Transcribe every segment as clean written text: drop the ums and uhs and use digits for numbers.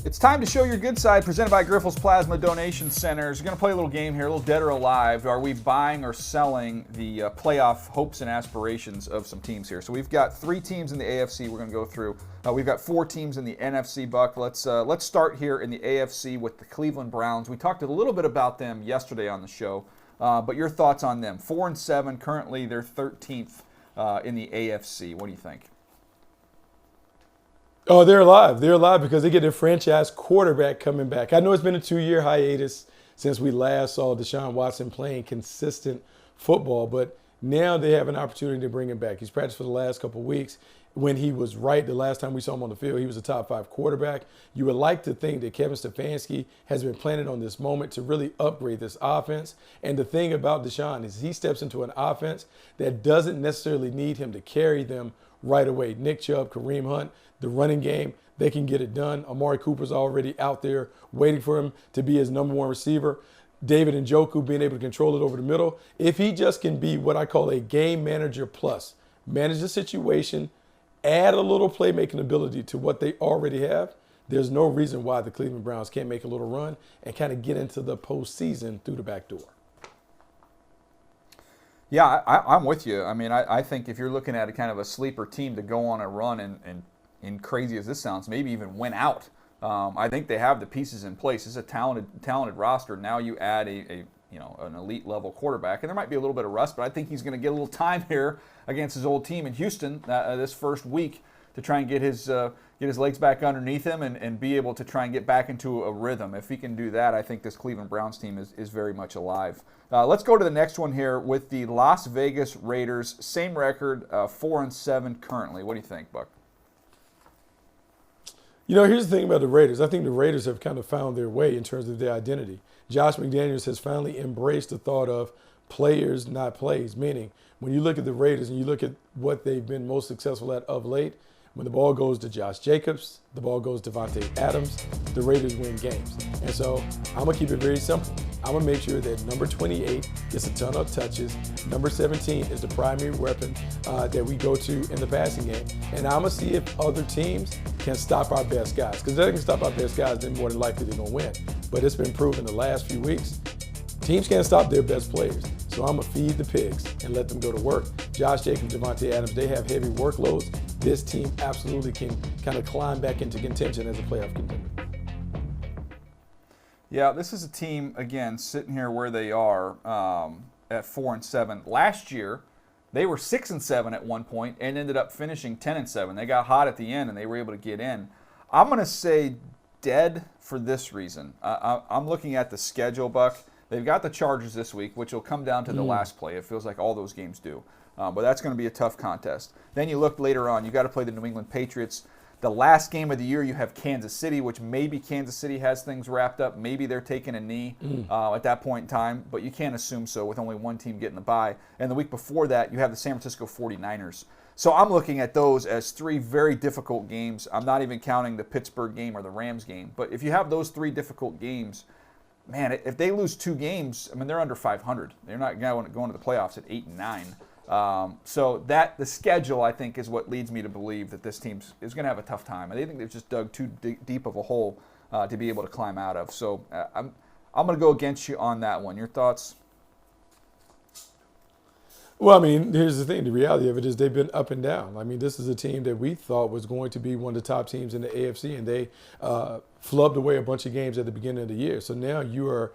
It's time to show your good side, presented by Grifols Plasma Donation Centers. We're going to play a little game here, a little dead or alive. Are we buying or selling the playoff hopes and aspirations of some teams here? So we've got 3 teams in the AFC we're going to go through. We've got 4 teams in the NFC, Buck. Let's start here in the AFC with the Cleveland Browns. We talked a little bit about them yesterday on the show, but your thoughts on them. 4-7, currently they're 13th in the AFC. What do you think? Oh, they're alive. They're alive because they get their franchise quarterback coming back. I know it's been a 2-year hiatus since we last saw Deshaun Watson playing consistent football, but now they have an opportunity to bring him back. He's practiced for the last couple of weeks. When he was right the last time we saw him on the field, he was a top 5 quarterback. You would like to think that Kevin Stefanski has been planning on this moment to really upgrade this offense. And the thing about Deshaun is he steps into an offense that doesn't necessarily need him to carry them right away. Nick Chubb, Kareem Hunt, the running game, they can get it done. Amari Cooper's already out there waiting for him to be his number 1 receiver. David Njoku being able to control it over the middle. If he just can be what I call a game manager plus, manage the situation, add a little playmaking ability to what they already have, there's no reason why the Cleveland Browns can't make a little run and kind of get into the postseason through the back door. Yeah, I'm with you. I mean, I think if you're looking at a kind of a sleeper team to go on a run and crazy as this sounds, maybe even win out, I think they have the pieces in place. It's a talented roster. Now you add an elite level quarterback, and there might be a little bit of rust, but I think he's going to get a little time here against his old team in Houston this first week to try and get his legs back underneath him and be able to try and get back into a rhythm. If he can do that, I think this Cleveland Browns team is very much alive. Let's go to the next one here with the Las Vegas Raiders. Same record, 4-7 currently. What do you think, Buck? You know, here's the thing about the Raiders. I think the Raiders have kind of found their way in terms of their identity. Josh McDaniels has finally embraced the thought of players, not plays, meaning when you look at the Raiders and you look at what they've been most successful at of late, when the ball goes to Josh Jacobs, the ball goes to Devontae Adams, the Raiders win games. And so I'm going to keep it very simple. I'm going to make sure that number 28 gets a ton of touches. Number 17 is the primary weapon that we go to in the passing game. And I'm going to see if other teams can stop our best guys. Because if they can stop our best guys, then more than likely they're going to win. But it's been proven the last few weeks, teams can't stop their best players. So I'm going to feed the pigs and let them go to work. Josh Jacobs, Devontae Adams, they have heavy workloads. This team absolutely can kind of climb back into contention as a playoff contender. Yeah, this is a team, again, sitting here where they are at 4-7. Last year, they were 6-7 at one point and ended up finishing 10-7. They got hot at the end and they were able to get in. I'm going to say dead for this reason. I'm looking at the schedule, Buck. They've got the Chargers this week, which will come down to the last play. It feels like all those games do. But that's going to be a tough contest. Then you look later on, you got to play the New England Patriots. The last game of the year, you have Kansas City, which maybe Kansas City has things wrapped up. Maybe they're taking a knee at that point in time, but you can't assume so with only one team getting the bye. And the week before that, you have the San Francisco 49ers. So I'm looking at those as 3 very difficult games. I'm not even counting the Pittsburgh game or the Rams game. But if you have those 3 difficult games, man, if they lose 2 games, I mean, they're under 500. They're not going to the playoffs at 8-9. So the schedule, I think, is what leads me to believe that this team is going to have a tough time. I think they've just dug too deep of a hole to be able to climb out of. So I'm going to go against you on that one. Your thoughts? Well, I mean, here's the thing. The reality of it is they've been up and down. I mean, this is a team that we thought was going to be one of the top teams in the AFC, and they flubbed away a bunch of games at the beginning of the year. So now you are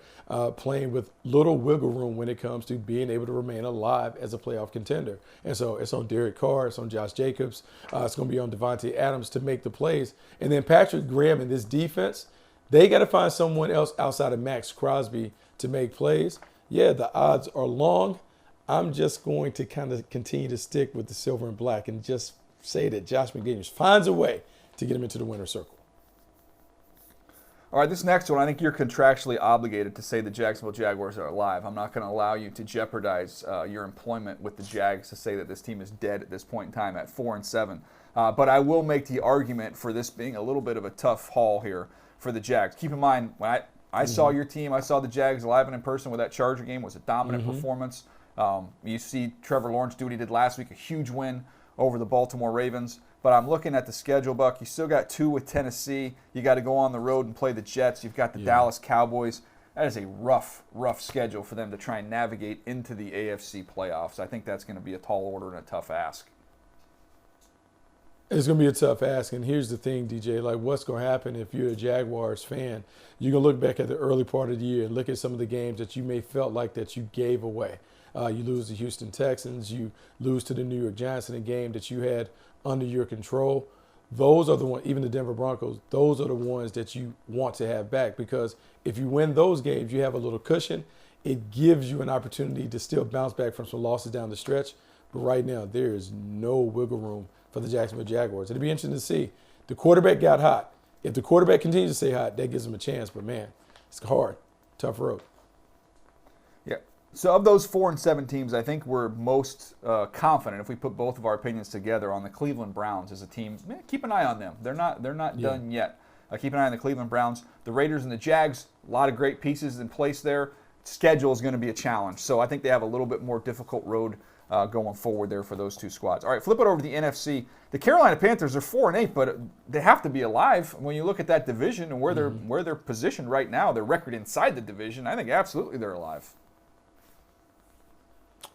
playing with little wiggle room when it comes to being able to remain alive as a playoff contender. And so it's on Derek Carr, it's on Josh Jacobs, it's going to be on Devontae Adams to make the plays. And then Patrick Graham and this defense, they got to find someone else outside of Max Crosby to make plays. Yeah, the odds are long. I'm just going to kind of continue to stick with the silver and black and just say that Josh McDaniels finds a way to get him into the winner's circle. All right, this next one, I think you're contractually obligated to say the Jacksonville Jaguars are alive. I'm not going to allow you to jeopardize your employment with the Jags to say that this team is dead at this point in time at 4-7. But I will make the argument for this being a little bit of a tough haul here for the Jags. Keep in mind, when I saw your team, I saw the Jags live and in person with that Charger game. It was a dominant performance. You see Trevor Lawrence do what he did last week, a huge win over the Baltimore Ravens. But I'm looking at the schedule, Buck. You still got 2 with Tennessee. You got to go on the road and play the Jets. You've got the Dallas Cowboys. That is a rough schedule for them to try and navigate into the AFC playoffs. I think that's going to be a tall order and a tough ask. It's going to be a tough ask. And here's the thing, DJ, like what's going to happen if you're a Jaguars fan? You're going to look back at the early part of the year and look at some of the games that you may felt like that you gave away. You lose to Houston Texans. You lose to the New York Giants in a game that you had under your control. Those are the ones, even the Denver Broncos, those are the ones that you want to have back, because if you win those games, you have a little cushion. It gives you an opportunity to still bounce back from some losses down the stretch. But right now, there is no wiggle room for the Jacksonville Jaguars. It'll be interesting to see. The quarterback got hot. If the quarterback continues to stay hot, that gives them a chance. But, man, it's hard. Tough road. Yeah. So of those 4 and 7 teams, I think we're most confident if we put both of our opinions together on the Cleveland Browns as a team. Man, keep an eye on them. They're not done yet. Keep an eye on the Cleveland Browns. The Raiders and the Jags, a lot of great pieces in place there. Schedule is going to be a challenge. So I think they have a little bit more difficult road going forward there for those 2 squads. All right, flip it over to the NFC. The Carolina Panthers are 4 and 8, but they have to be alive. When you look at that division and where they're positioned right now, their record inside the division, I think absolutely they're alive.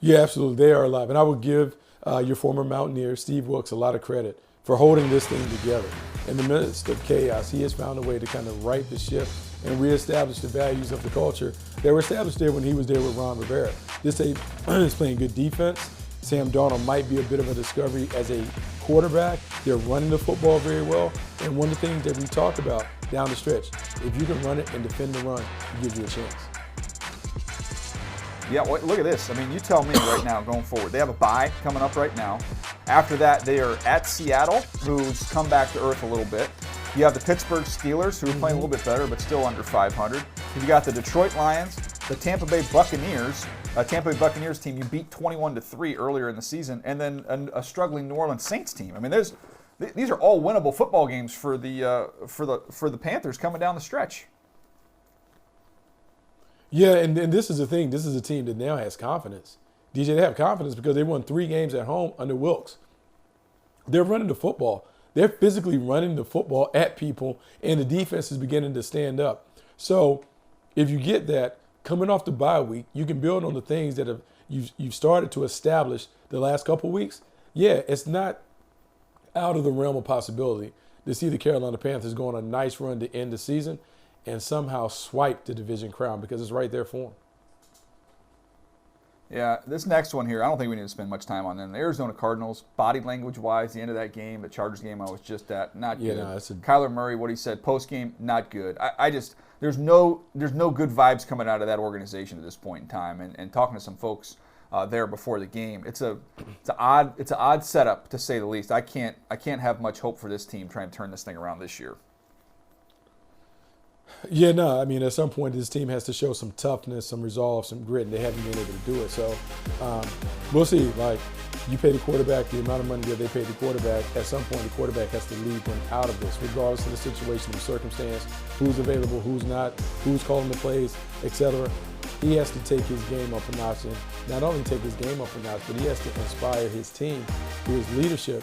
Yeah, absolutely. They are alive. And I would give your former Mountaineer, Steve Wilkes, a lot of credit for holding this thing together. In the midst of chaos, he has found a way to kind of right the ship and reestablish the values of the culture that were established there when he was there with Ron Rivera. This team is playing good defense. Sam Darnold might be a bit of a discovery as a quarterback. They're running the football very well. And one of the things that we talked about down the stretch, if you can run it and defend the run, it gives you a chance. Yeah, well, look at this. I mean, you tell me right now going forward. They have a bye coming up right now. After that, they are at Seattle, who's come back to earth a little bit. You have the Pittsburgh Steelers, who are playing a little bit better, but still under 500. You've got the Detroit Lions, the Tampa Bay Buccaneers. Tampa Bay Buccaneers team you beat 21-3 earlier in the season, and then a struggling New Orleans Saints team. I mean, these are all winnable football games for the Panthers coming down the stretch. Yeah, and this is the thing. This is a team that now has confidence. DJ, they have confidence because they won 3 games at home under Wilkes. They're running the football. They're physically running the football at people, and the defense is beginning to stand up. So if you get that, coming off the bye week, you can build on the things that you've started to establish the last couple weeks. Yeah, it's not out of the realm of possibility to see the Carolina Panthers go on a nice run to end the season and somehow swipe the division crown, because it's right there for them. Yeah, this next one here, I don't think we need to spend much time on them. The Arizona Cardinals, body language-wise, the end of that game, the Chargers game I was just at, not good. Kyler Murray, what he said post-game, not good. There's no good vibes coming out of that organization at this point in time. And talking to some folks there before the game, it's an odd setup to say the least. I can't have much hope for this team trying to turn this thing around this year. Yeah, no, I mean, at some point, this team has to show some toughness, some resolve, some grit, and they haven't been able to do it. So we'll see. Like, you pay the quarterback the amount of money that they pay the quarterback. At some point, the quarterback has to lead them out of this, regardless of the situation, the circumstance, who's available, who's not, who's calling the plays, etc. He has to take his game up a notch, and not only take his game up a notch, but he has to inspire his team through his leadership.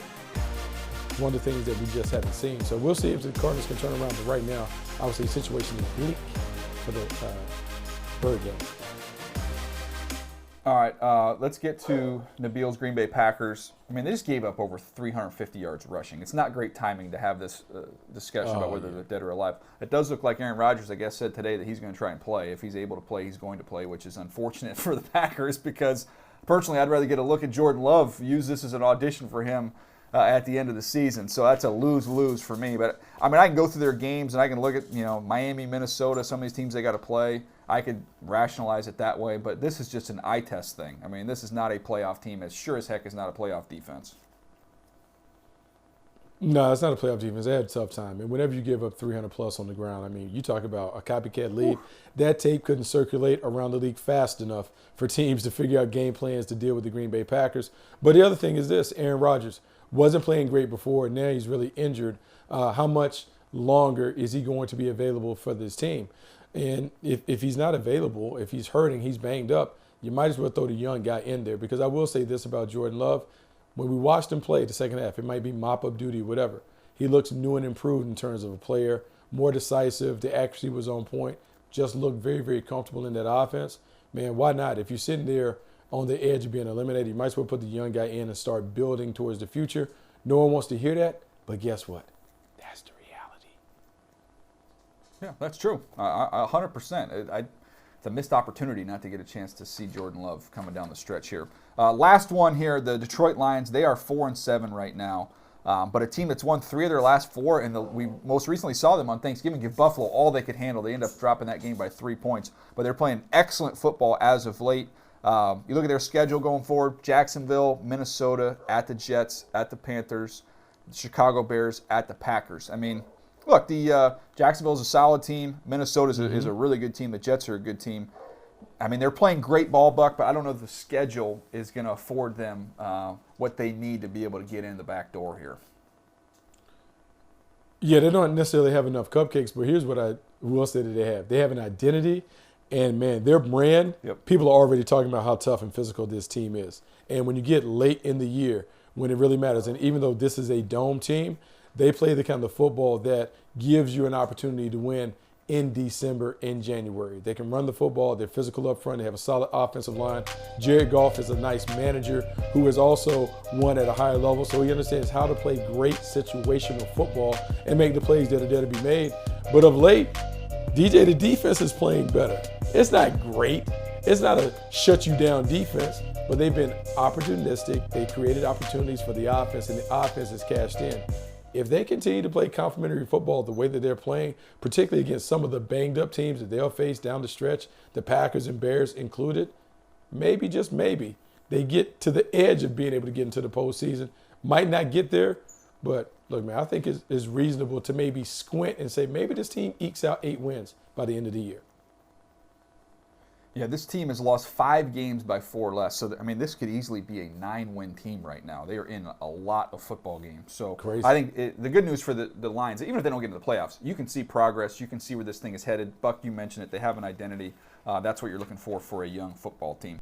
One of the things that we just haven't seen. So we'll see if the Cardinals can turn around. But right now, I would say the situation is bleak for the Bird game. All right, let's get to Nabil's Green Bay Packers. I mean, they just gave up over 350 yards rushing. It's not great timing to have this discussion about whether they're dead or alive. It does look like Aaron Rodgers, I guess, said today that he's going to try and play. If he's able to play, he's going to play, which is unfortunate for the Packers because, personally, I'd rather get a look at Jordan Love, use this as an audition for him at the end of the season. So that's a lose-lose for me. But, I mean, I can go through their games and I can look at, Miami, Minnesota, some of these teams they got to play. I could rationalize it that way, but this is just an eye test thing. I mean, this is not a playoff team. As sure as heck is not a playoff defense. No, it's not a playoff defense. They had a tough time. And whenever you give up 300-plus on the ground, I mean, you talk about a copycat lead. That tape couldn't circulate around the league fast enough for teams to figure out game plans to deal with the Green Bay Packers. But the other thing is this, Aaron Rodgers wasn't playing great before, and now he's really injured. How much longer is he going to be available for this team? And if he's not available, if he's hurting, he's banged up, you might as well throw the young guy in there. Because I will say this about Jordan Love. when we watched him play the second half, it might be mop-up duty, whatever. He looks new and improved in terms of a player, more decisive. The accuracy was on point. Just looked very, very comfortable in that offense. Man, why not? If you're sitting there on the edge of being eliminated, you might as well put the young guy in and start building towards the future. No one wants to hear that, but guess what? That's the reality. Yeah, that's true. 100%. It's a missed opportunity not to get a chance to see Jordan Love coming down the stretch here. Last one here, the Detroit Lions. They are 4-7 right now, but a team that's won 3 of their last 4, and we most recently saw them on Thanksgiving give Buffalo all they could handle. They end up dropping that game by 3 points, but they're playing excellent football as of late. You look at their schedule going forward: Jacksonville, Minnesota, at the Jets, at the Panthers, the Chicago Bears, at the Packers. I mean, look, the Jacksonville's a solid team. Minnesota is a really good team. The Jets are a good team. I mean, they're playing great ball, Buck, but I don't know if the schedule is going to afford them what they need to be able to get in the back door here. Yeah, they don't necessarily have enough cupcakes, but here's what I will say that they have. They have an identity, and, man, their brand, people are already talking about how tough and physical this team is. And when you get late in the year, when it really matters, and even though this is a dome team, they play the kind of football that gives you an opportunity to win in December, in January. They can run the football. They're physical up front. They have a solid offensive line. Jared Goff is a nice manager who has also won at a higher level, so he understands how to play great situational football and make the plays that are there to be made. But of late, DJ, the defense is playing better. It's not great. It's not a shut-you-down defense, but they've been opportunistic. They created opportunities for the offense, and the offense has cashed in. If they continue to play complementary football the way that they're playing, particularly against some of the banged-up teams that they'll face down the stretch, the Packers and Bears included, maybe, just maybe, they get to the edge of being able to get into the postseason. Might not get there, but look, man, I think it's reasonable to maybe squint and say maybe this team ekes out 8 wins by the end of the year. Yeah, this team has lost 5 games by 4 less. So, I mean, this could easily be a 9-win team right now. They are in a lot of football games. So, crazy. I think the good news for the Lions, even if they don't get into the playoffs, you can see progress. You can see where this thing is headed. Buck, you mentioned it. They have an identity. That's what you're looking for a young football team.